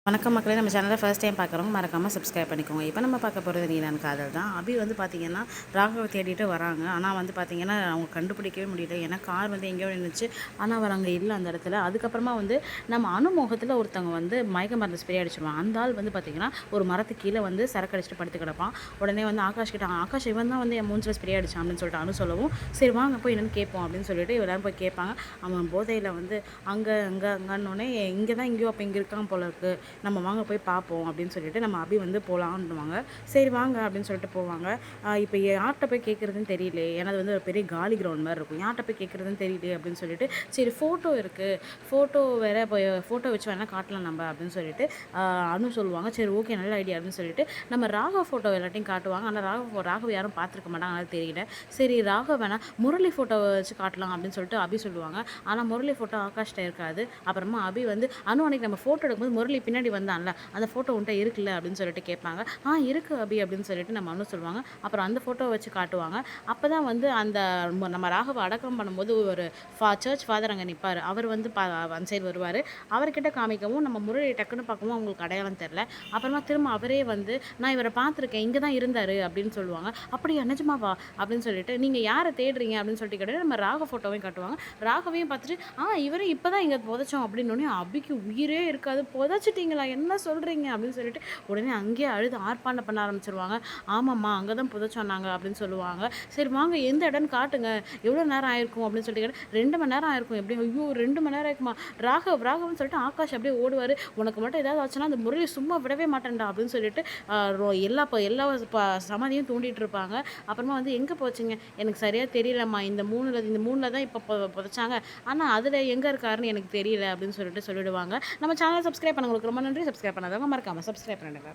வணக்கம் மக்களே, நம்ம சேனலை ஃபர்ஸ்ட் டைம் பார்க்குறவங்க மறக்காமல் சப்ஸ்கிரைப் பண்ணிக்கோங்க. இப்போ நம்ம பார்க்க போகிறது நீதான் காதல் தான். அபி வந்து பார்த்திங்கன்னா ராகவை தேடிட்டு வராங்க. ஆனால் வந்து பார்த்திங்கன்னா அவங்க கண்டுபிடிக்கவே முடியல. ஏன்னா கார் வந்து எங்கேயோ நின்றுச்சு. ஆனால் அவர் அங்கே இல்லை அந்த இடத்துல. அதுக்கப்புறமா வந்து நம்ம அனுமோகத்தில் ஒருத்தவங்க வந்து மயக்க மருந்து ஸ்ப்ரே அடிச்சிடுவான். அந்த ஆள் வந்து பார்த்திங்கன்னா ஒரு மரத்துக்கு கீழே வந்து சரக்கு அடிச்சுட்டு படுத்து கிடப்பான். உடனே வந்து ஆகாஷ் கிட்ட, ஆகாஷ் இவன் தான் வந்து என் மூஞ்சில் ஸ்ப்ரே அடிச்சான் அப்படின்னு சொல்லிட்டு அனு சொல்லவும், சரி வாங்க போய் என்னென்னு கேட்போம் அப்படின்னு சொல்லிட்டு எல்லாரும் போய் கேட்பாங்க. அவன் போதையில் வந்து அங்கன்னொடனே இங்கே தான் எங்கேயோ அப்போ இங்கே இருக்கான் போல இருக்குது, நம்ம வாங்க போய் பார்ப்போம் அப்படின்னு சொல்லிட்டு நம்ம அபி வந்து போகலான்னுவாங்க. சரி வாங்க அப்படின்னு சொல்லிட்டு போவாங்க. இப்போ யார்கிட்ட போய் கேட்குறதுன்னு தெரியல, ஏன்னா அது வந்து ஒரு பெரிய காலி கிரவுண்ட் மாதிரி இருக்கும். யார்கிட்ட போய் கேட்குறதுன்னு தெரியல அப்படின்னு சொல்லிட்டு சரி ஃபோட்டோ இருக்குது, ஃபோட்டோ வேறு போய் ஃபோட்டோ வச்சு வேணால் காட்டலாம் நம்ம அப்படின்னு சொல்லிட்டு அனு சொல்லுவாங்க. சரி ஓகே நல்ல ஐடியா அப்படின்னு சொல்லிட்டு நம்ம ராகவ் ஃபோட்டோ எல்லாத்தையும் காட்டுவாங்க. ஆனால் ராகவ் யாரும் பார்த்துருக்க மாட்டாங்க, அதனால் தெரியல. சரி ராகவ் வேணால் முரளி ஃபோட்டோவை வச்சு காட்டலாம் அப்படின்னு சொல்லிட்டு அபி சொல்லுவாங்க. ஆனால் முரளி ஃபோட்டோ ஆகாஷ்ட இருக்காது. அப்புறமா அபி வந்து அனு அன்னைக்கு நம்ம ஃபோட்டோ எடுக்கும்போது முரளி பின்னாடி வந்தான்ல, அந்த ஃபோட்டோ உன்ட்ட இருக்குல்ல அப்படின்னு சொல்லிட்டு கேட்பாங்க. இருக்குது அபி அப்படின்னு சொல்லிட்டு நம்ம அனு சொல்லுவாங்க. அப்புறம் அந்த ஃபோட்டோவை வச்சு காட்டுவாங்க. அப்போ தான் வந்து அந்த நம்ம ராகவ அடக்கம் பண்ணும்போது ஒரு சர்ச் ஃபாதர் அங்கே நிற்பார். அவர் வந்து அந்த சைடு வருவார். அவர்கிட்ட காமிக்கவும் நம்ம முரளி டக்குன்னு பார்க்கவும் அவங்களுக்கு அடையாளம் தெரில. அப்புறமா திரும்ப அவரே வந்து நான் இவரை பார்த்துருக்கேன், இங்கே தான் இருந்தார் அப்படின்னு சொல்லுவாங்க. அப்படியா நிஜமாவா அப்படின்னு சொல்லிட்டு நீங்கள் யாரை தேடுறீங்க அப்படின்னு சொல்லிட்டு கேட்டு நம்ம ராக ஃபோட்டோவையும் காட்டுவாங்க. ராகவையும் பார்த்துட்டு இவரே இப்போ தான் இங்கே புதைச்சோம் அப்படின்னோடனே அபிக்கு உயிரே இருக்காது. புதைச்சிட்டிங்களா, என்ன சொல்கிறீங்க அப்படின்னு சொல்லிட்டு உடனே அங்கேயே அழுது ஆர்ப்பாட்டம் பண்ண ஆரம்பிச்சிருவாங்க. ஆமாம்மா அங்கே தான் புதைச்சோன்னாங்க அப்படின்னு சொல்லுவாங்க. சரி வாங்க எந்த இடம்னு காட்டுங்க, எவ்வளோ நேரம் ஆயிருக்கும் அப்படின்னு சொல்லிட்டு கேட்டு 2 மணி நேரம் ஆயிருக்கும். எப்படி ஐயோ 2 மணி நேரம் ஆயிருக்குமா, ராகவ்னு சொல்லிட்டு ஆகாஷ் அப்படியே ஓடுவார். உனக்கு மட்டும் ஏதாவது ஆச்சுன்னா அந்த முரளி சும்மா விடவே மாட்டேன்டா அப்படின்னு சொல்லிட்டு எல்லா சமாதியும் தூண்டிட்டு இருப்பாங்க. அப்புறமா வந்து எங்கே போச்சுங்க எனக்கு சரியாக தெரியலம்மா, இந்த மூணில் தான் இப்போ புதைச்சாங்க, ஆனால் அதில் எங்கே இருக்காருன்னு எனக்கு தெரியல அப்படின்னு சொல்லிட்டு சொல்லிடுவாங்க. நம்ம சேனலை சப்ஸ்கிரைப் பண்ண உங்களுக்கு ரொம்ப நன்றி. சப்ஸ்கிரைப் பண்ணாதவங்க மறக்காமல் சப்ஸ்கிரைப் பண்ணிடுங்க.